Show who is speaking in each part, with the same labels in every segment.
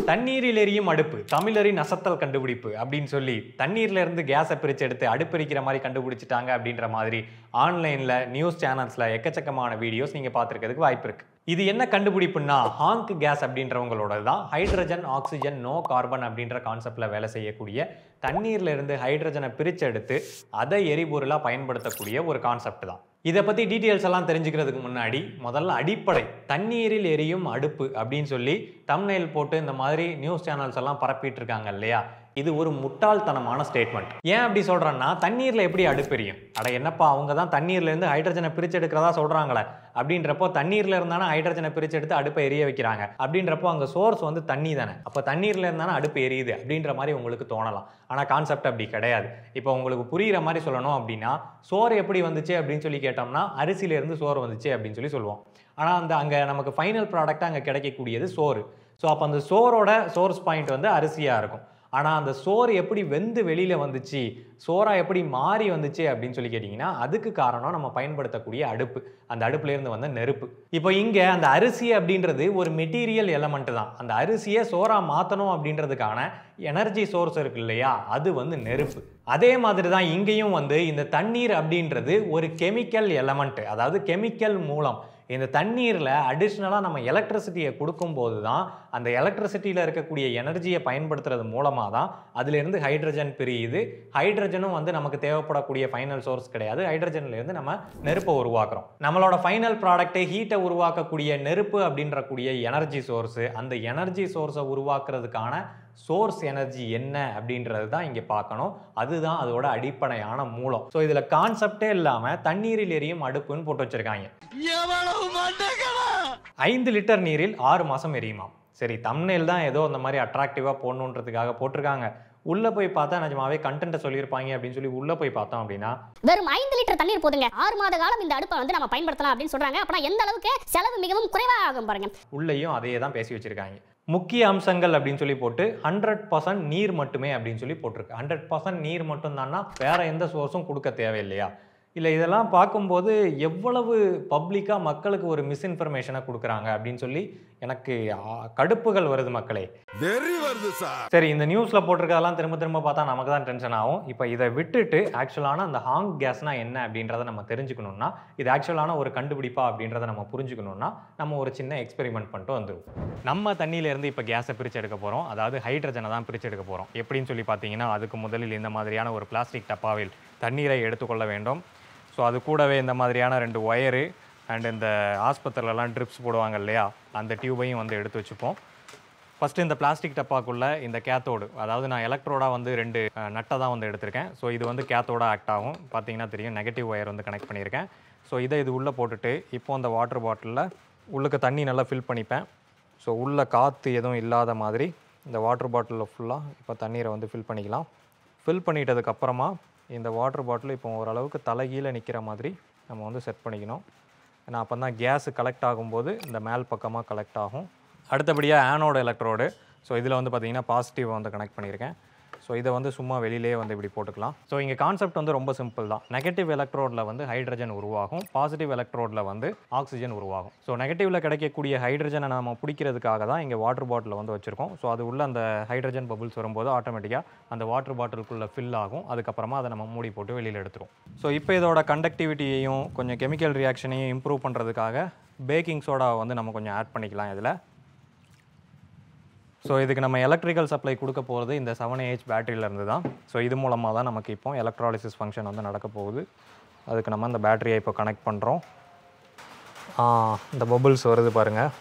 Speaker 1: தண்ணீரில் எரியும் அடுப்பு தமிழரின் அசத்தல் கண்டுபிடிப்பு அப்படின்னு சொல்லி தண்ணீர்ல இருந்து கேஸை பிரிச்சு எடுத்து அடுப்பெரிக்கிற மாதிரி கண்டுபிடிச்சிட்டாங்க அப்படின்ற மாதிரி ஆன்லைன்ல நியூஸ் சேனல்ஸ்ல எக்கச்சக்கமான வீடியோஸ் நீங்க பார்த்துருக்கிறதுக்கு வாய்ப்பு இருக்கு. இது என்ன கண்டுபிடிப்புன்னா ஹாங்க் கேஸ் அப்படின்றவங்களோட தான் ஹைட்ரஜன் ஆக்சிஜன் நோ கார்பன் அப்படின்ற கான்செப்ட்ல வேலை செய்யக்கூடிய தண்ணீர்ல இருந்து ஹைட்ரஜனை பிரிச்சு எடுத்து அதை எரிபொருளா பயன்படுத்தக்கூடிய ஒரு கான்செப்ட் தான். இதை பத்தி டீட்டெயில்ஸ் எல்லாம் தெரிஞ்சுக்கிறதுக்கு முன்னாடி முதல்ல அடிப்படை தண்ணீரில் எரியும் அடுப்பு அப்படின்னு சொல்லி தம்ப்நெயில் போட்டு இந்த மாதிரி நியூஸ் சேனல்ஸ் எல்லாம் பரப்பிட்டு இருக்காங்க இல்லையா, இது ஒரு முட்டாள்தனமான ஸ்டேட்மெண்ட். ஏன் அப்படி சொல்றேன்னா, தண்ணீர்ல எப்படி அடுப்பெரியும்? அட என்னப்பா, அவங்க தான் தண்ணீர்ல இருந்து ஹைட்ரஜனை பிரிச்சு எடுக்கிறதா சொல்றாங்களே, அப்படின்றப்போ தண்ணீர்ல இருந்தானே ஹைட்ரஜனை பிரிச்சு எடுத்து அடுப்பை எரிய வைக்கிறாங்க. அப்படின்றப்போ அங்க சோர்ஸ் வந்து தண்ணி தானே, அப்ப தண்ணீர்ல இருந்தானே அடுப்பு எரியுது அப்படின்ற மாதிரி உங்களுக்கு தோணலாம். ஆனா கான்செப்ட் அப்படி கிடையாது. இப்போ உங்களுக்கு புரியுற மாதிரி சொல்லணும் அப்படின்னா, சோறு எப்படி வந்துச்சு அப்படின்னு சொல்லி கேட்டோம்னா அரிசியில இருந்து சோறு வந்துச்சு அப்படின்னு சொல்லி சொல்லுவோம். ஆனா அங்க நமக்கு ஃபைனல் ப்ராடக்டா அங்க கிடைக்கக்கூடியது சோறு. ஸோ அப்போ அந்த சோரோட சோர்ஸ் பாயிண்ட் வந்து அரிசியா இருக்கும். ஆனால் அந்த சோறு எப்படி வெந்து வெளியில் வந்துச்சு, சோறா எப்படி மாறி வந்துச்சு அப்படின்னு சொல்லி கேட்டிங்கன்னா, அதுக்கு காரணம் நம்ம பயன்படுத்தக்கூடிய அடுப்பு, அந்த அடுப்புலேருந்து வந்த நெருப்பு. இப்போ இங்கே அந்த அரிசி அப்படின்றது ஒரு மெட்டீரியல் எலமெண்ட் தான். அந்த அரிசியை சோறா மாற்றணும் அப்படின்றதுக்கான எனர்ஜி சோர்ஸ் இருக்கு இல்லையா, அது வந்து நெருப்பு. அதே மாதிரி தான் இங்கேயும் வந்து இந்த தண்ணீர் அப்படின்றது ஒரு கெமிக்கல் எலமெண்ட், அதாவது கெமிக்கல் மூலம். இந்த தண்ணீரில் அடிஷ்னலாக நம்ம எலக்ட்ரிசிட்டியை கொடுக்கும்போது தான் அந்த எலக்ட்ரிசிட்டியில் இருக்கக்கூடிய எனர்ஜியை பயன்படுத்துறது மூலமாக தான் அதிலிருந்து ஹைட்ரஜன் பிரியுது. ஹைட்ரஜனும் வந்து நமக்கு தேவைப்படக்கூடிய ஃபைனல் சோர்ஸ் கிடையாது. ஹைட்ரஜன்லேருந்து நம்ம நெருப்பை உருவாக்குறோம். நம்மளோட ஃபைனல் ப்ராடக்டை ஹீட்டை உருவாக்கக்கூடிய நெருப்பு அப்படின்றக்கூடிய எனர்ஜி சோர்ஸு, அந்த எனர்ஜி சோர்ஸை உருவாக்குறதுக்கான சோர்ஸ் எனர்ஜி என்ன அப்படின்றது தான் இங்கே பார்க்கணும். அதுதான் அதோட அடிப்படையான மூலம். ஸோ இதில் கான்செப்டே இல்லாமல் தண்ணீரில் எரியும் அடுப்புன்னு போட்டு வச்சிருக்காங்க. 5 லிட்டர் நீரில் 6 மாதம் எரியுமாம். சரி, தம்ப்நெயில் தான் ஏதோ அந்த மாதிரி அட்ராக்டிவாக போடணுன்றதுக்காக போட்டிருக்காங்க. உள்ள போய் பார்த்தா நிஜமாவே கண்டென்ட் சொல்லியிருப்பாங்க அப்படின்னு சொல்லி உள்ள போய் பார்த்தோம் அப்படின்னா,
Speaker 2: வெறும் 5 லிட்டர் தண்ணீர் போதுங்க, 6 மாத காலம் இந்த அடுப்பை வந்து நம்ம பயன்படுத்தலாம் அப்படின்னு சொல்றாங்க. அப்பனா எந்த அளவுக்கு செலவு மிகவும் குறைவாக ஆகும் பாருங்க.
Speaker 1: உள்ளேயும் அதையே தான் பேசி வச்சிருக்காங்க. முக்கிய அம்சங்கள் அப்படின்னு சொல்லி போட்டு 100% நீர் மட்டுமே அப்படின்னு சொல்லி போட்டிருக்கு. 100% நீர் மட்டும் தான்னா வேற எந்த சோர்ஸும் கொடுக்க தேவையில்லையா? இல்லை, இதெல்லாம் பார்க்கும்போது எவ்வளவு பப்ளிக்காக மக்களுக்கு ஒரு மிஸ்இன்ஃபர்மேஷனை கொடுக்குறாங்க அப்படின்னு சொல்லி எனக்கு கடுப்புகள் வருது மக்களே. சரி, இந்த நியூஸில் போட்டிருக்கதெல்லாம் திரும்ப திரும்ப பார்த்தா நமக்கு தான் டென்ஷன் ஆகும். இப்போ இதை விட்டுட்டு ஆக்சுவலான அந்த ஹாங் கேஸ்னா என்ன அப்படின்றத நம்ம தெரிஞ்சுக்கணும்னா, இது ஆக்சுவலான ஒரு கண்டுபிடிப்பா அப்படின்றத நம்ம புரிஞ்சுக்கணும்னா நம்ம ஒரு சின்ன எக்ஸ்பெரிமெண்ட் பண்ணிட்டு வந்துடும். நம்ம தண்ணியிலேருந்து இப்போ கேஸை பிரித்து எடுக்க போகிறோம், அதாவது ஹைட்ரஜனை தான் பிரித்து எடுக்க போகிறோம். எப்படின்னு சொல்லி பார்த்தீங்கன்னா, அதுக்கு முதலில் இந்த மாதிரியான ஒரு பிளாஸ்டிக் டப்பாவில் தண்ணீரை எடுத்துக்கொள்ள வேண்டும். ஸோ அது கூடவே இந்த மாதிரியான 2 ஒயரு அண்ட் இந்த ஆஸ்பத்திரிலலாம் ட்ரிப்ஸ் போடுவாங்க இல்லையா, அந்த டியூபையும் வந்து எடுத்து வச்சுப்போம். ஃபஸ்ட்டு இந்த பிளாஸ்டிக் டப்பாக்குள்ளே இந்த கேத்தோடு, அதாவது நான் எலக்ட்ரோடாக வந்து 2 நட்டை தான் வந்து எடுத்திருக்கேன். ஸோ இது வந்து கேத்தோட ஆக்ட் ஆகும். பார்த்தீங்கன்னா தெரியும், நெகட்டிவ் ஒயர் வந்து கனெக்ட் பண்ணியிருக்கேன். ஸோ இதை இது உள்ளே போட்டுட்டு இப்போது அந்த வாட்டர் பாட்டிலில் உள்ளுக்கு தண்ணி நல்லா ஃபில் பண்ணிப்பேன். ஸோ உள்ளே காற்று எதுவும் இல்லாத மாதிரி இந்த வாட்டர் பாட்டிலில் ஃபுல்லாக இப்போ தண்ணீரை வந்து ஃபில் பண்ணிக்கலாம். ஃபில் பண்ணிட்டதுக்கப்புறமா இந்த வாட்டர் பாட்டில் இப்போ ஓரளவுக்கு தலைகீழ நிற்கிற மாதிரி நம்ம வந்து செட் பண்ணிக்கணும். ஏன்னா அப்போ தான் கேஸு கலெக்ட் ஆகும்போது இந்த மேல் பக்கமாக கலெக்ட் ஆகும். அடுத்தபடியாக ஆனோட எலக்ட்ரோடு. ஸோ இதில் வந்து பார்த்திங்கன்னா பாசிட்டிவ் வந்து கனெக்ட் பண்ணியிருக்கேன். ஸோ இதை வந்து சும்மா வெளியிலே வந்து இப்படி போட்டுக்கலாம். ஸோ இங்கே கான்செப்ட் வந்து ரொம்ப சிம்பிள் தான். நெகட்டிவ் எலக்ட்ரோடில் வந்து ஹைட்ரஜன் உருவாகும், பாசிட்டிவ் எலக்ட்ரோடில் வந்து ஆக்சிஜன் உருவாகும். ஸோ நெகட்டிவில் கிடைக்கக்கூடிய ஹைட்ரஜனை நம்ம பிடிக்கிறதுக்காக தான் இங்கே வாட்டர் பாட்டில் வந்து வச்சுருக்கோம். ஸோ அது உள்ள அந்த ஹைட்ரஜன் பபுள்ஸ் வரும்போது ஆட்டோமேட்டிக்காக அந்த வாட்டர் பாட்டிலுக்குள்ளே ஃபில் ஆகும். அதுக்கப்புறமா அதை நம்ம மூடி போட்டு வெளியில் எடுத்துரும். ஸோ இப்போ இதோட கண்டக்டிவிட்டியையும் கொஞ்சம் கெமிக்கல் ரியாக்ஷனையும் இம்ப்ரூவ் பண்ணுறதுக்காக பேக்கிங் சோடா வந்து நம்ம கொஞ்சம் ஆட் பண்ணிக்கலாம் இதில். ஸோ இதுக்கு நம்ம எலக்ட்ரிக்கல் சப்ளை கொடுக்க போகிறது இந்த 7Ah பேட்டரியிலேருந்து தான். ஸோ இது மூலமாக தான் நமக்கு இப்போ எலக்ட்ராலிசிஸ் ஃபங்க்ஷன் வந்து நடக்க போகுது. அதுக்கு நம்ம இந்த பேட்டரியை இப்போ கனெக்ட் பண்ணுறோம். இந்த பபுள்ஸ் வருது பாருங்கள்.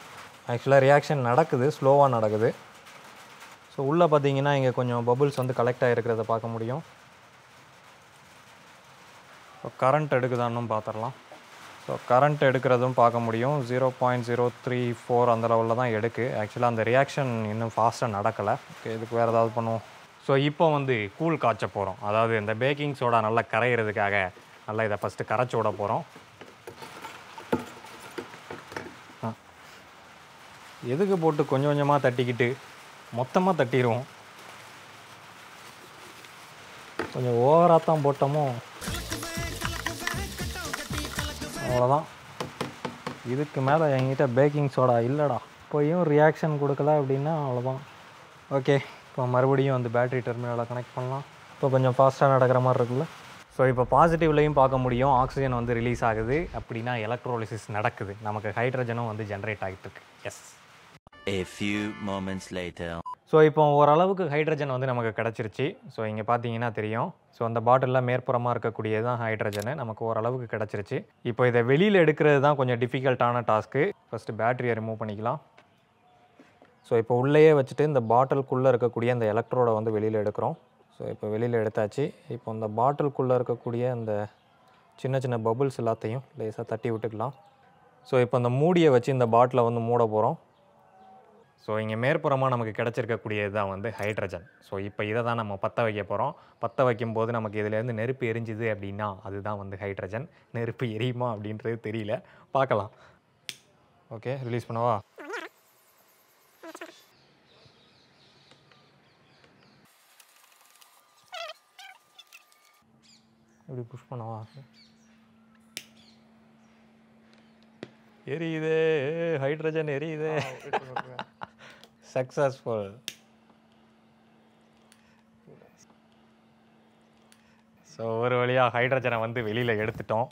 Speaker 1: ஆக்சுவலாக ரியாக்ஷன் நடக்குது, ஸ்லோவாக நடக்குது. ஸோ உள்ளே பார்த்தீங்கன்னா இங்கே கொஞ்சம் பபுள்ஸ் வந்து கலெக்ட் ஆகிருக்கிறத பார்க்க முடியும். ஸோ கரண்ட் எடுக்குதான்னு பார்த்துடலாம். ஸோ கரண்ட் எடுக்கிறதும் பார்க்க முடியும். 0.034 அந்த லெவலில் தான் எடுக்கு. ஆக்சுவலாக அந்த ரியாக்ஷன் இன்னும் ஃபாஸ்ட்டாக நடக்கலை. ஓகே, இதுக்கு வேறு ஏதாவது பண்ணுவோம். ஸோ இப்போ வந்து கூழ் காய்ச்ச போகிறோம். அதாவது இந்த பேக்கிங் சோடா நல்லா கரையிறதுக்காக நல்லா இதை ஃபஸ்ட்டு கரைச்சி விட போகிறோம். எதுக்கு போட்டு கொஞ்சம் கொஞ்சமாக தட்டிக்கிட்டு மொத்தமாக தட்டிடுவோம். கொஞ்சம் ஓவராக தான் போட்டோமோ, அவ்வளோதான். இதுக்கு மேலே என்கிட்ட பேக்கிங் சோடா இல்லைடா, போயும் ரியாக்ஷன் கொடுக்கல அப்படின்னா அவ்வளோதான். ஓகே, இப்போ மறுபடியும் வந்து பேட்டரி டெர்மினலை கனெக்ட் பண்ணலாம். இப்போ கொஞ்சம் ஃபாஸ்ட்டாக நடக்கிற மாதிரி இருக்குல்ல. ஸோ இப்போ பாசிட்டிவ்லையும் பார்க்க முடியும், ஆக்சிஜன் வந்து ரிலீஸ் ஆகுது, அப்படின்னா எலக்ட்ரோலிசிஸ் நடக்குது, நமக்கு ஹைட்ரஜனும் வந்து ஜென்ரேட் ஆகிட்டு இருக்கு. Yes.
Speaker 3: A few moments later.
Speaker 1: So இப்போ ஓரளவுக்கு ஹைட்ரஜன் வந்து நமக்கு கிடச்சிருச்சு. ஸோ இங்கே பார்த்தீங்கன்னா தெரியும். ஸோ அந்த பாட்டிலில் மேற்புறமாக இருக்கக்கூடியது தான் ஹைட்ரஜனு, நமக்கு ஓரளவுக்கு கிடச்சிருச்சு. இப்போ இதை வெளியில் எடுக்கிறது தான் கொஞ்சம் டிஃபிகல்ட்டான டாஸ்க்கு. ஃபஸ்ட்டு பேட்டரியை ரிமூவ் பண்ணிக்கலாம். ஸோ இப்போ உள்ளேயே வச்சுட்டு இந்த பாட்டிலுக்குள்ளே இருக்கக்கூடிய அந்த எலக்ட்ரோடை வந்து வெளியில் எடுக்கிறோம். ஸோ இப்போ வெளியில் எடுத்தாச்சு. இப்போ இந்த பாட்டிலுக்குள்ளே இருக்கக்கூடிய அந்த சின்ன சின்ன பபுள்ஸ் எல்லாத்தையும் லேசாக தட்டி விட்டுக்கலாம். ஸோ இப்போ இந்த மூடியை வச்சு இந்த பாட்டிலை வந்து மூட போகிறோம். ஸோ இங்கே மேற்புறமாக நமக்கு கிடச்சிருக்கக்கூடியது தான் வந்து ஹைட்ரஜன். ஸோ இப்போ இதை தான் நம்ம பற்ற வைக்க போகிறோம். பற்ற வைக்கும்போது நமக்கு இதிலேருந்து நெருப்பு எரிஞ்சுது அப்படின்னா அதுதான் வந்து ஹைட்ரஜன். நெருப்பு எரியுமா அப்படின்றது தெரியல, பார்க்கலாம். ஓகே, ரிலீஸ் பண்ணவா? இப்படி புஷ் பண்ணவா? எரியுதே, ஹைட்ரஜன் எரியுதே. சக்ஸஸ்ஃபுல். ஸோ ஒரு வழியாக ஹைட்ரஜனை வந்து வெளியில் எடுத்துட்டோம்.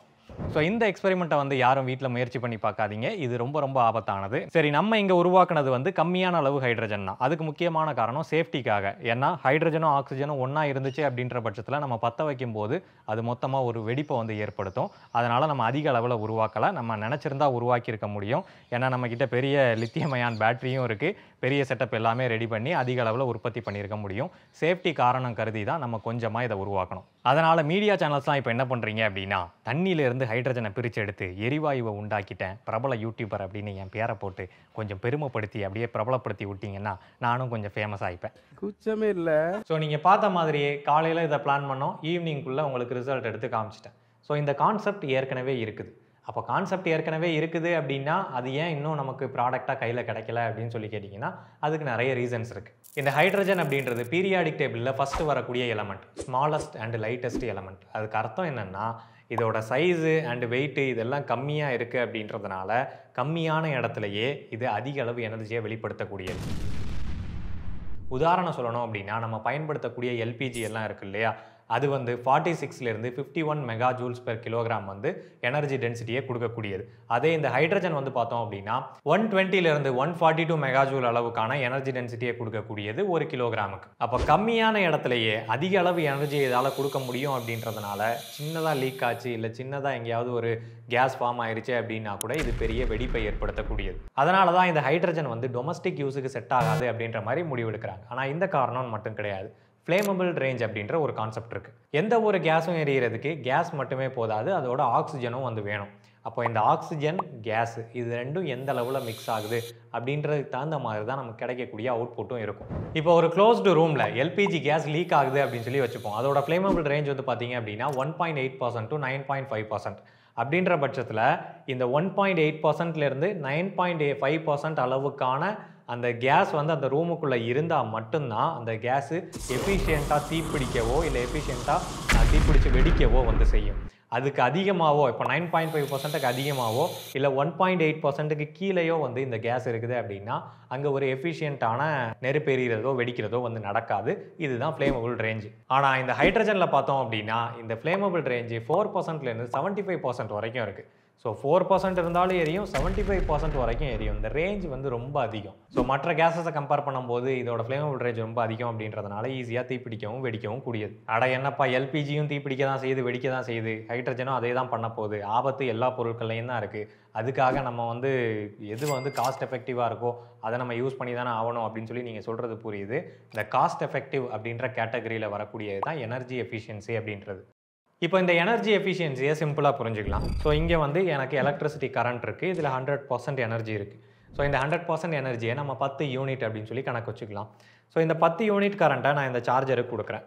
Speaker 1: ஸோ இந்த எக்ஸ்பெரிமெண்ட்டை வந்து யாரும் வீட்டில் முயற்சி பண்ணி பார்க்காதீங்க, இது ரொம்ப ரொம்ப ஆபத்தானது. சரி, நம்ம இங்கே உருவாக்குனது வந்து கம்மியான அளவு ஹைட்ரஜன் தான். அதுக்கு முக்கியமான காரணம் சேஃப்டிக்காக. ஏன்னா ஹைட்ரஜனும் ஆக்சிஜனும் ஒன்றா இருந்துச்சு அப்படின்ற பட்சத்தில் நம்ம பற்ற வைக்கும்போது அது மொத்தமாக ஒரு வெடிப்பை வந்து ஏற்படுத்தும். அதனால் நம்ம அதிக அளவில் உருவாக்கலை. நம்ம நினச்சிருந்தா உருவாக்கியிருக்க முடியும். ஏன்னா நம்மக்கிட்ட பெரிய லித்தியம் அயான் பேட்டரியும் இருக்குது, பெரிய செட்டப் எல்லாமே ரெடி பண்ணி அதிக அளவில் உற்பத்தி பண்ணியிருக்க முடியும். சேஃப்டி காரணம் கருதி தான் நம்ம கொஞ்சமாக இதை உருவாக்கணும். அதனால் மீடியா சேனல்ஸ்லாம் இப்போ என்ன பண்ணுறீங்க அப்படின்னா, தண்ணியிலேருந்து ஹைட்ரஜனை பிரித்து எடுத்து எரிவாயுவை உண்டாக்கிட்டேன், பிரபல யூடியூபர் அப்படின்னு என் பேரை போட்டு கொஞ்சம் பெருமைப்படுத்தி அப்படியே பிரபலப்படுத்தி விட்டீங்கன்னா நானும் கொஞ்சம் ஃபேமஸ் ஆகிப்பேன்.
Speaker 4: குச்சமே இல்லை.
Speaker 1: ஸோ நீங்கள் பார்த்த மாதிரியே காலையில் இதை பிளான் பண்ணோம், ஈவினிங்குள்ளே உங்களுக்கு ரிசல்ட் எடுத்து காமிச்சிட்டேன். ஸோ இந்த கான்செப்ட் ஏற்கனவே இருக்குது. அப்போ கான்செப்ட் ஏற்கனவே இருக்குது அப்படின்னா அது ஏன் இன்னும் நமக்கு ப்ராடக்டாக கையில் கிடைக்கல அப்படின்னு சொல்லி கேட்டிங்கன்னா அதுக்கு நிறைய ரீசன்ஸ் இருக்குது. இந்த ஹைட்ரஜன் அப்படின்றது பீரியாடிக் டேபிளில் ஃபஸ்ட்டு வரக்கூடிய element, smallest and lightest element. அதுக்கு அர்த்தம் என்னென்னா இதோட சைஸு அண்ட் வெயிட்டு இதெல்லாம் கம்மியாக இருக்குது அப்படின்றதுனால கம்மியான இடத்துலையே இது அதிக அளவு எனர்ஜியை வெளிப்படுத்தக்கூடியது. உதாரணம் சொல்லணும் அப்படின்னா நம்ம பயன்படுத்தக்கூடிய எல்பிஜி எல்லாம் இருக்குது இல்லையா, அது வந்து 46லேருந்து 51 மெகா ஜூல்ஸ் பெர் கிலோகிராம் வந்து எனர்ஜி டென்சிட்டியை கொடுக்கக்கூடியது. அதே இந்த ஹைட்ரஜன் வந்து பார்த்தோம் அப்படின்னா 120லேருந்து 142 மெகா ஜூல் அளவுக்கான எனர்ஜி டென்சிட்டியை கொடுக்கக்கூடியது ஒரு கிலோகிராமுக்கு. அப்போ கம்மியான இடத்துலையே அதிக அளவு எனர்ஜியை இதால் கொடுக்க முடியும் அப்படின்றதுனால சின்னதாக லீக் ஆச்சு இல்லை சின்னதாக எங்கேயாவது ஒரு கேஸ் ஃபார்ம் ஆயிடுச்சு அப்படின்னா கூட இது பெரிய வெடிப்பை ஏற்படுத்தக்கூடியது. அதனால தான் இந்த ஹைட்ரஜன் வந்து டொமஸ்டிக் யூஸுக்கு செட் ஆகாது அப்படின்ற மாதிரி முடிவெடுக்கிறாங்க. ஆனால் இந்த காரணம் மட்டும் கிடையாது, ஃப்ளேமபிள் ரேஞ்ச் அப்படின்ற ஒரு கான்செப்ட் இருக்குது. எந்த ஒரு கேஸும் எரியறதுக்கு கேஸ் மட்டுமே போதாது, அதோட ஆக்சிஜனும் வந்து வேணும். அப்போ இந்த ஆக்சிஜன் கேஸ் இது ரெண்டும் எந்த அளவில் மிக்ஸ் ஆகுது அப்படின்றதுக்கு தகுந்த மாதிரி தான் நமக்கு கிடைக்கக்கூடிய அவுட்புட்டும் இருக்கும். இப்போ ஒரு க்ளோஸ்டு ரூமில் எல்பிஜி கேஸ் லீக் ஆகுது அப்படின்னு சொல்லி வச்சுப்போம். அதோட ஃப்ளேமபிள் ரேஞ்ச் வந்து பார்த்தீங்க அப்படின்னா 1.8% to 9.5%. அப்படின்ற பட்சத்தில் இந்த 1.8%லேருந்து 9.5% அளவுக்கான அந்த கேஸ் வந்து அந்த ரூமுக்குள்ளே இருந்தால் மட்டும்தான் அந்த கேஸு எஃபிஷியண்ட்டாக தீப்பிடிக்கவோ இல்லை எஃபிஷியண்ட்டாக தீப்பிடிச்சு வெடிக்கவோ வந்து செய்யும். அதுக்கு அதிகமாகவோ, இப்போ 9.5%க்கு அதிகமாகவோ இல்லை 1.8%க்கு கீழேயோ வந்து இந்த கேஸ் இருக்குது அப்படின்னா அங்கே ஒரு எஃபிஷியண்ட்டான நெருப்பு எரிகிறதோ வெடிக்கிறதோ வந்து நடக்காது. இதுதான் ஃப்ளேமபிள் ரேஞ்சு. ஆனால் இந்த ஹைட்ரஜனில் பார்த்தோம் அப்படின்னா இந்த ஃப்ளேமபிள் ரேஞ்சு 4%லேருந்து 75% வரைக்கும் இருக்குது. ஸோ 4% இருந்தாலும் எரியும், 75% வரைக்கும் எரியும். இந்த ரேஞ்ச் வந்து ரொம்ப அதிகம். ஸோ மற்ற கேஸஸை கம்பேர் பண்ணும்போது இதோட ஃப்ளேமபிள் ரேஞ்ச் ரொம்ப அதிகம் அப்படின்றதுனால ஈஸியாக தீப்பிடிக்கவும் வெடிக்கவும் கூடியது. அட என்னப்பா, எல்பிஜியும் தீப்பிடிக்க தான் செய்யுது, வெடிக்க தான் செய்யுது, ஹைட்ரஜனும் அதே தான் பண்ண போகுது, ஆபத்து எல்லா பொருட்கள்லையும் தான் இருக்குது, அதுக்காக நம்ம வந்து எது வந்து காஸ்ட் எஃபெக்டிவாக இருக்கோ அதை நம்ம யூஸ் பண்ணி தானே ஆகணும் அப்படின்னு சொல்லி நீங்கள் சொல்கிறது புரியுது. இந்த காஸ்ட் எஃபெக்டிவ் அப்படின்ற கேட்டகரியில் வரக்கூடியது தான் எனர்ஜி எஃபிஷியன்சி அப்படின்றது. இப்போ இந்த எனர்ஜி எஃபிஷியன்சியை சிம்பிளாக புரிஞ்சுக்கலாம். ஸோ இங்கே வந்து எனக்கு எலக்ட்ரிசிட்டி கரண்ட் இருக்குது, இதில் 100% எனர்ஜி இருக்குது. ஸோ இந்த 100% எனர்ஜியை நம்ம 10 யூனிட் அப்படின்னு சொல்லி கணக்கு வச்சுக்கலாம். ஸோ இந்த 10 யூனிட் கரண்ட்டை நான் இந்த சார்ஜருக்கு கொடுக்குறேன்.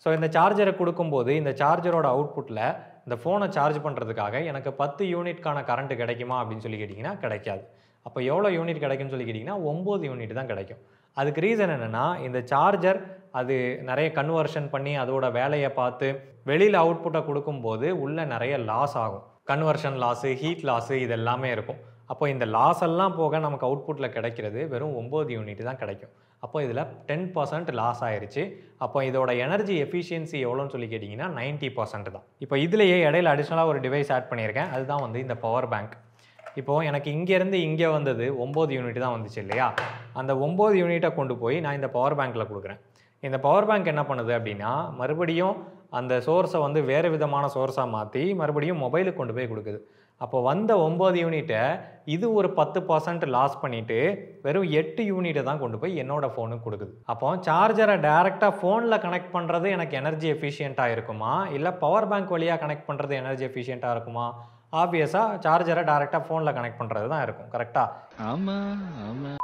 Speaker 1: ஸோ இந்த சார்ஜரை கொடுக்கும்போது இந்த சார்ஜரோட அவுட்புட்டில் இந்த ஃபோனை சார்ஜ் பண்ணுறதுக்காக எனக்கு 10 யூனிட்கான கரண்ட் கிடைக்குமா அப்படின்னு சொல்லி கேட்டிங்கன்னா கிடைக்காது. அப்போ எவ்வளோ யூனிட் கிடைக்கும்னு சொல்லி கேட்டிங்கன்னா 9 யூனிட் தான் கிடைக்கும். அதுக்கு ரீசன் என்னென்னா இந்த சார்ஜர் அது நிறைய கன்வர்ஷன் பண்ணி அதோட வேலையை பார்த்து வெளியில் அவுட்புட்டை கொடுக்கும்போது உள்ளே நிறைய லாஸ் ஆகும். கன்வர்ஷன் லாஸு, ஹீட் லாஸு இது எல்லாமே இருக்கும். அப்போ இந்த லாஸ் எல்லாம் போக நமக்கு அவுட்புட்டில் கிடைக்கிறது வெறும் 9 யூனிட் தான் கிடைக்கும். அப்போ இதில் 10% லாஸ் ஆயிருச்சு. அப்போ இதோட எனர்ஜி எஃபிஷியன்சி எவ்வளோன்னு சொல்லி கேட்டிங்கன்னா 90% தான். இப்போ இதுலேயே இடையில அடிஷ்னலாக ஒரு டிவைஸ் ஆட் பண்ணியிருக்கேன். அதுதான் வந்து இந்த பவர் பேங்க். இப்போது எனக்கு இங்கேருந்து இங்கே வந்தது 9 யூனிட் தான் வந்துச்சு இல்லையா? அந்த 9 யூனிட்டை கொண்டு போய் நான் இந்த பவர் பேங்க்கில் கொடுக்குறேன். இந்த பவர் பேங்க் என்ன பண்ணுது அப்படின்னா மறுபடியும் அந்த சோர்ஸை வந்து வேறு விதமான சோர்ஸாக மாற்றி மறுபடியும் மொபைலுக்கு கொண்டு போய் கொடுக்குது. அப்போ வந்த 9 யூனிட்டை இது ஒரு 10% லாஸ் பண்ணிவிட்டு வெறும் 8 யூனிட்டை தான் கொண்டு போய் என்னோடய ஃபோனுக்கு கொடுக்குது. அப்போ சார்ஜரை டைரெக்டாக ஃபோனில் கனெக்ட் பண்ணுறது எனக்கு எனர்ஜி எஃபிஷியண்ட்டாக இருக்குமா, இல்லை பவர் பேங்க் வழியாக கனெக்ட் பண்ணுறது எனர்ஜி எஃபிஷியண்ட்டாக இருக்குமா? ஆப்வியஸாக சார்ஜரை டைரெக்டாக ஃபோனில் கனெக்ட் பண்ணுறது தான் இருக்கும். கரெக்டாக?
Speaker 4: ஆமாம் ஆமாம்.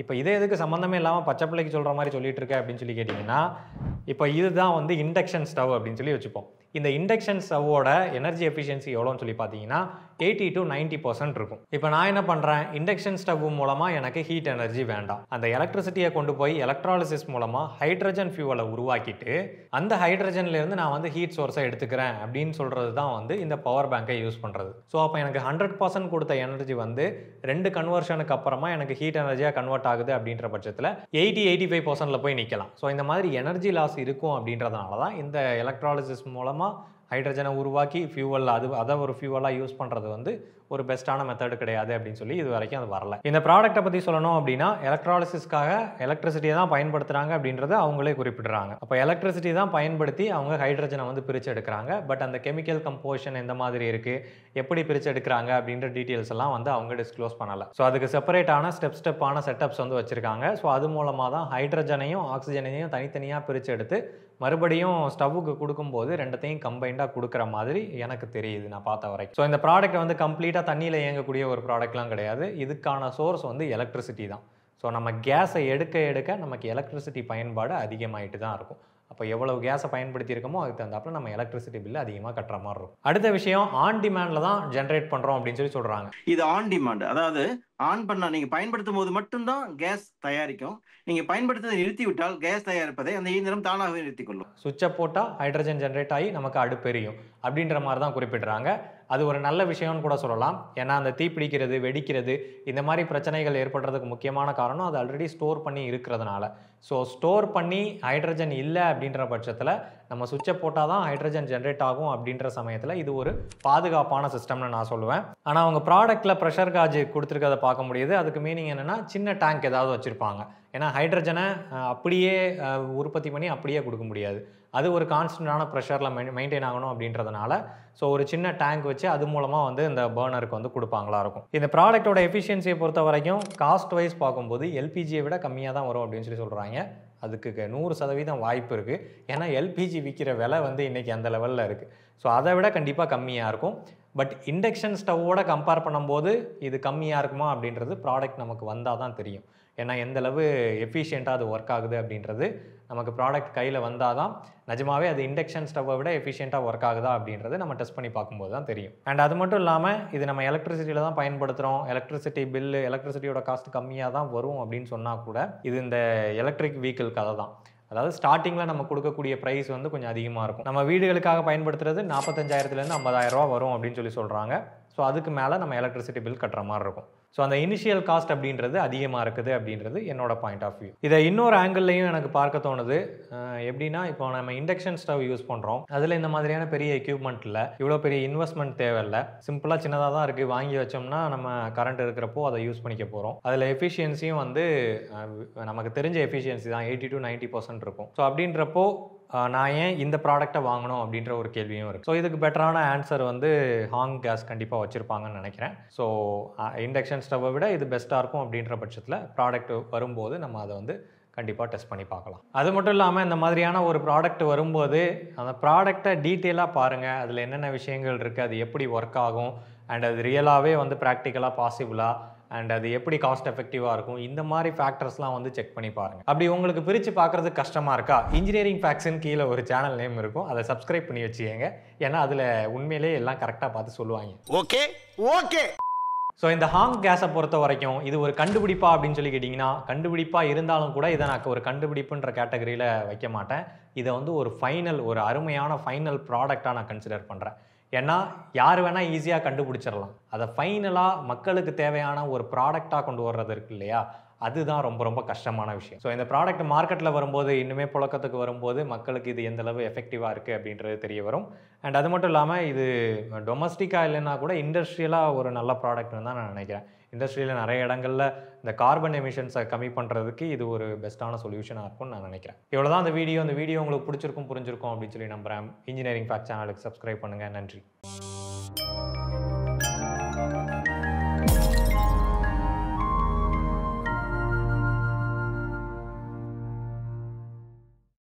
Speaker 1: இப்போ இதே எதுக்கு சம்மந்தமே இல்லாமல் பச்சை பிள்ளைக்கு சொல்கிற மாதிரி சொல்லிட்டு இருக்க அப்படின்னு சொல்லி கேட்டிங்கன்னா, இப்போ இதுதான் வந்து இண்டக்ஷன் ஸ்டவ் அப்படின்னு சொல்லி வச்சுப்போம். இந்த இண்டக்ஷன் ஸ்டவ்வோட எனர்ஜி எஃபிஷியன்சி எவ்வளோன்னு சொல்லி பார்த்தீங்கன்னா 80 to 90% இருக்கும். இப்போ நான் என்ன பண்ணுறேன், இண்டக்ஷன் ஸ்டவ் மூலமாக எனக்கு ஹீட் எனர்ஜி வேண்டாம். அந்த எலக்ட்ரிசிட்டியை கொண்டு போய் எலக்ட்ராலிசிஸ் மூலமாக ஹைட்ரஜன் ஃபியூவலை உருவாக்கிட்டு அந்த ஹைட்ரஜன்லேருந்து நான் வந்து ஹீட் சோர்ஸை எடுத்துக்கிறேன் அப்படின்னு சொல்கிறது தான் வந்து இந்த பவர் பேங்கை யூஸ் பண்ணுறது. ஸோ அப்போ எனக்கு 100% கொடுத்த எனர்ஜி வந்து 2 கன்வர்ஷனுக்கு அப்புறமா எனக்கு ஹீட் எனர்ஜியாக கன்வெர்ட் ஆகுது அப்படின்ற பட்சத்தில் 80-85% போய் நிற்கலாம். ஸோ இந்த மாதிரி எனர்ஜி லாஸ் இருக்கும் அப்படின்றதுனால தான் இந்த எலக்ட்ராலிசிஸ் மூலமாக ஹைட்ரஜனை உருவாக்கி ஃபியூவல் அதை ஒரு ஃபியூவலாக யூஸ் பண்ணுறது வந்து ஒரு பெஸ்ட்டான மெத்தடு கிடையாது அப்படின்னு சொல்லி இது வரைக்கும் அது வரல. இந்த ப்ராடக்ட்டை பற்றி சொல்லணும் அப்படின்னா எலக்ட்ராலிசிஸ்க்காக எலக்ட்ரிசிட்டியை தான் பயன்படுத்துகிறாங்க அப்படின்றத அவங்களே குறிப்பிடுறாங்க. அப்போ எலக்ட்ரிசிட்டி தான் பயன்படுத்தி அவங்க ஹைட்ரஜனை வந்து பிரித்து எடுக்கிறாங்க. பட் அந்த கெமிக்கல் கம்போசிஷன் எந்த மாதிரி இருக்குது, எப்படி பிரித்து எடுக்கிறாங்க அப்படின்ற டீட்டெயில்ஸ் எல்லாம் வந்து அவங்க டிஸ்க்ளோஸ் பண்ணலை. ஸோ அதுக்கு செப்பரேட்டான ஸ்டெப்பான செட்டப்ஸ் வந்து வச்சுருக்காங்க. ஸோ அது மூலமாக தான் ஹைட்ரஜனையும் ஆக்சிஜனையும் தனித்தனியாக பிரித்து எடுத்து மறுபடியும் ஸ்டவ்வுக்கு கொடுக்கும்போது ரெண்டத்தையும் கம்பைண்டாக கொடுக்குற மாதிரி எனக்கு தெரியுது நான் பார்த்த வரைக்கும். ஸோ இந்த ப்ராடக்ட் வந்து கம்ப்ளீட்டாக தண்ணியில் இயங்கக்கூடிய ஒரு ப்ராடக்ட்லாம் கிடையாது. இதுக்கான சோர்ஸ் வந்து எலக்ட்ரிசிட்டி தான். ஸோ நம்ம கேஸை எடுக்க நமக்கு எலக்ட்ரிசிட்டி பயன்பாடு அதிகமாகிட்டு தான் இருக்கும். அப்போ எவ்வளவு கேஸை பயன்படுத்தி இருக்கமோ அதுக்கு தகுந்தாப்புல நம்ம எலக்ட்ரிசிட்டி பில்லு அதிகமாக கட்டுற மாதிரி இருக்கும். அடுத்த விஷயம், ஆன் டிமாண்டில் தான் ஜென்ரேட் பண்ணுறோம் அப்படின்னு சொல்லி சொல்கிறாங்க.
Speaker 5: இது ஆன் டிமாண்ட், அதாவது ஆன் பண்ண நீங்கள் பயன்படுத்தும் போது மட்டும்தான் கேஸ் தயாரிக்கும். நீங்கள் பயன்படுத்துவதை நிறுத்தி விட்டால் கேஸ் தயாரிப்பதை அந்த இயந்திரம் தானாகவே நிறுத்திக்கொள்ளும்.
Speaker 1: சுவிட்சை போட்டால் ஹைட்ரஜன் ஜென்ரேட் ஆகி நமக்கு அடுப்பெரியும் அப்படின்ற மாதிரி தான் குறிப்பிடுறாங்க. அது ஒரு நல்ல விஷயம்னு கூட சொல்லலாம். ஏன்னா அந்த தீப்பிடிக்கிறது, வெடிக்கிறது, இந்த மாதிரி பிரச்சனைகள் ஏற்படுறதுக்கு முக்கியமான காரணம் அது ஆல்ரெடி ஸ்டோர் பண்ணி இருக்கிறதுனால. ஸோ ஸ்டோர் பண்ணி ஹைட்ரஜன் இல்லை அப்படின்ற பட்சத்தில் நம்ம சுவிட்சை போட்டால் தான் ஹைட்ரஜன் ஜென்ரேட் ஆகும் அப்படின்ற சமயத்தில் இது ஒரு பாதுகாப்பான சிஸ்டம்னு நான் சொல்லுவேன். ஆனால் அவங்க ப்ராடக்ட்டில் ப்ரெஷர் காஜ் கொடுத்துருக்கதை பார்க்க முடியுது. அதுக்கு மீனிங் என்னென்னா சின்ன டேங்க் ஏதாவது வச்சுருப்பாங்க. ஏன்னா ஹைட்ரஜனை அப்படியே உற்பத்தி பண்ணி அப்படியே கொடுக்க முடியாது. அது ஒரு கான்ஸ்டன்டான ப்ரெஷரில் மெயின்டைன் ஆகணும் அப்படின்றதுனால ஸோ ஒரு சின்ன டேங்க் வச்சு அது மூலமாக வந்து இந்த பர்னருக்கு வந்து கொடுப்பாங்களா இருக்கும். இந்த ப்ராடக்டோட எஃபிஷியன்சியை பொறுத்த வரைக்கும் காஸ்ட் வைஸ் பார்க்கும்போது எல்பிஜியை விட கம்மியாக தான் வரும் அப்படின்னு சொல்லி சொல்கிறாங்க. அதுக்கு 100% வாய்ப்பு இருக்குது. ஏன்னா எல்பிஜி விற்கிற விலை வந்து இன்றைக்கி அந்த லெவலில் இருக்குது. ஸோ அதை விட கண்டிப்பாக கம்மியாக இருக்கும். பட் இண்டக்ஷன் ஸ்டவ்வோட கம்பேர் பண்ணும்போது இது கம்மியாக இருக்குமா அப்படின்றது ப்ராடக்ட் நமக்கு வந்தால் தான் தெரியும். ஏன்னா எந்தளவு எஃபிஷியண்ட்டாக அது ஒர்க் ஆகுது அப்படின்றது நமக்கு ப்ராடக்ட் கையில் வந்தால் தான் நிஜமாவே அது இண்டக்ஷன் ஸ்டவ்வை விட எஃபிஷியண்ட்டாக ஒர்க் ஆகுதா அப்படின்றது நம்ம டெஸ்ட் பண்ணி பார்க்கும்போது தான் தெரியும். அண்ட் அது மட்டும் இல்லாமல் இது நம்ம எலக்ட்ரிசிட்டியில் தான் பயன்படுத்துகிறோம். எலக்ட்ரிசிட்டி பில்லு, எலக்ட்ரிசிட்டியோட காஸ்ட் கம்மியாக தான் வரும் அப்படின்னு சொன்னால் கூட இது இந்த எலக்ட்ரிக் வெஹிக்கிள் கதை தான். அதாவது ஸ்டார்டிங்கில் நம்ம கொடுக்கக்கூடிய ப்ரைஸ் வந்து கொஞ்சம் அதிகமாக இருக்கும். நம்ம வீடுகளுக்காக பயன்படுத்துறது 45,000 50,000 ரூபா வரும் அப்படின்னு சொல்லி சொல்கிறாங்க. ஸோ அதுக்கு மேலே நம்ம எலக்ட்ரிசிட்டி பில் கட்டுற மாதிரி இருக்கும். ஸோ அந்த இனிஷியல் காஸ்ட் அப்படின்றது அதிகமாக இருக்குது அப்படின்றது என்னோட பாயிண்ட் ஆஃப் வியூ. இதை இன்னொரு ஆங்கிள்லையும் எனக்கு பார்க்க தோணுது. எப்படின்னா இப்போ நம்ம இண்டக்ஷன் ஸ்டவ் யூஸ் பண்ணுறோம், அதில் இந்த மாதிரியான பெரிய எக்யூப்மெண்ட் இல்லை, இவ்வளோ பெரிய இன்வெஸ்ட்மெண்ட் தேவையில்லை, சிம்பிளாக சின்னதாக தான் இருக்குது. வாங்கி வச்சோம்னா நம்ம கரண்ட் இருக்கிறப்போ அதை யூஸ் பண்ணிக்க போகிறோம். அதில் எஃபிஷியன்சியும் வந்து நமக்கு தெரிஞ்ச எஃபிஷியன்சி தான் 80 to 90% இருக்கும். ஸோ அப்படின்றப்போ நான் ஏன் இந்த ப்ராடக்டை வாங்கணும் அப்படின்ற ஒரு கேள்வியும் இருக்குது. ஸோ இதுக்கு பெட்டரான ஆன்சர் வந்து ஹாங் கேஸ் கண்டிப்பாக வச்சுருப்பாங்கன்னு நினைக்கிறேன். ஸோ இண்டக்ஷன் ஸ்டவ்வை விட இது பெஸ்ட்டாக இருக்கும் அப்படின்ற பட்சத்தில் ப்ராடக்ட் வரும்போது நம்ம அதை வந்து கண்டிப்பாக டெஸ்ட் பண்ணி பார்க்கலாம். அது மட்டும் இல்லாமல் இந்த மாதிரியான ஒரு ப்ராடக்ட் வரும்போது அந்த ப்ராடக்டை டீட்டெயிலாக பாருங்கள். அதில் என்னென்ன விஷயங்கள் இருக்குது, அது எப்படி ஒர்க் ஆகும், அண்ட் அது ரியலாகவே வந்து ப்ராக்டிக்கலாக பாசிபிளா, அண்ட் அது எப்படி காஸ்ட் எஃபெக்டிவாக இருக்கும், இந்த மாதிரி ஃபேக்டர்ஸ்லாம் வந்து செக் பண்ணி பாருங்கள். அப்படி உங்களுக்கு பிரித்து பார்க்குறதுக்கு கஷ்டமாக இருக்கா, இன்ஜினியரிங் ஃபேக்ட்ஸ்னு கீழே ஒரு சேனல் நேம் இருக்கும், அதை சப்ஸ்கிரைப் பண்ணி வச்சுக்கோங்க. ஏன்னா அதில் உண்மையிலே எல்லாம் கரெக்டாக பார்த்து சொல்லுவாங்க.
Speaker 5: Okay okay.
Speaker 1: ஸோ இந்த ஹாங் கேஸை பொறுத்த வரைக்கும் இது ஒரு கண்டுபிடிப்பா அப்படின்னு சொல்லி கேட்டிங்கன்னா, கண்டுபிடிப்பாக இருந்தாலும் கூட இதை நான் ஒரு கண்டுபிடிப்புன்ற கேட்டகரியில் வைக்க மாட்டேன். இதை வந்து ஒரு அருமையான ஃபைனல் ப்ராடக்டாக நான் கன்சிடர் பண்ணுறேன். ஏன்னா யார் வேணால் ஈஸியாக கண்டுபிடிச்சிடலாம். அதை ஃபைனலாக மக்களுக்கு தேவையான ஒரு ப்ராடக்டாக கொண்டு வர்றது இருக்கு இல்லையா, அதுதான் ரொம்ப ரொம்ப கஷ்டமான விஷயம். ஸோ இந்த ப்ராடக்ட் மார்க்கெட்டில் வரும்போது, இன்னுமே புழக்கத்துக்கு வரும்போது மக்களுக்கு இது எந்த அளவு எஃபெக்டிவாக இருக்குது அப்படின்றது தெரிய வரும். அண்ட் அது மட்டும் இல்லாமல் இது டொமஸ்டிக்காக இல்லைன்னா கூட இண்டஸ்ட்ரியலாக ஒரு நல்ல ப்ராடக்ட்னு தான் நான் நினைக்கிறேன். இண்டஸ்ட்ரியில் நிறைய இடங்களில் இந்த கார்பன் எமிஷன்ஸை கம்மி பண்ணுறதுக்கு இது ஒரு பெஸ்ட்டான சொல்யூஷனாக இருக்கும்னு நான் நினைக்கிறேன். இவ்வளோ தான் இந்த வீடியோ உங்களுக்கு பிடிச்சிருக்கும் புரிஞ்சிருக்கும் அப்படின்னு சொல்லி நம்புகிறேன். இன்ஜினியரிங் ஃபேக்ட் சேனலுக்கு சப்ஸ்கிரைப் பண்ணுங்கள். நன்றி.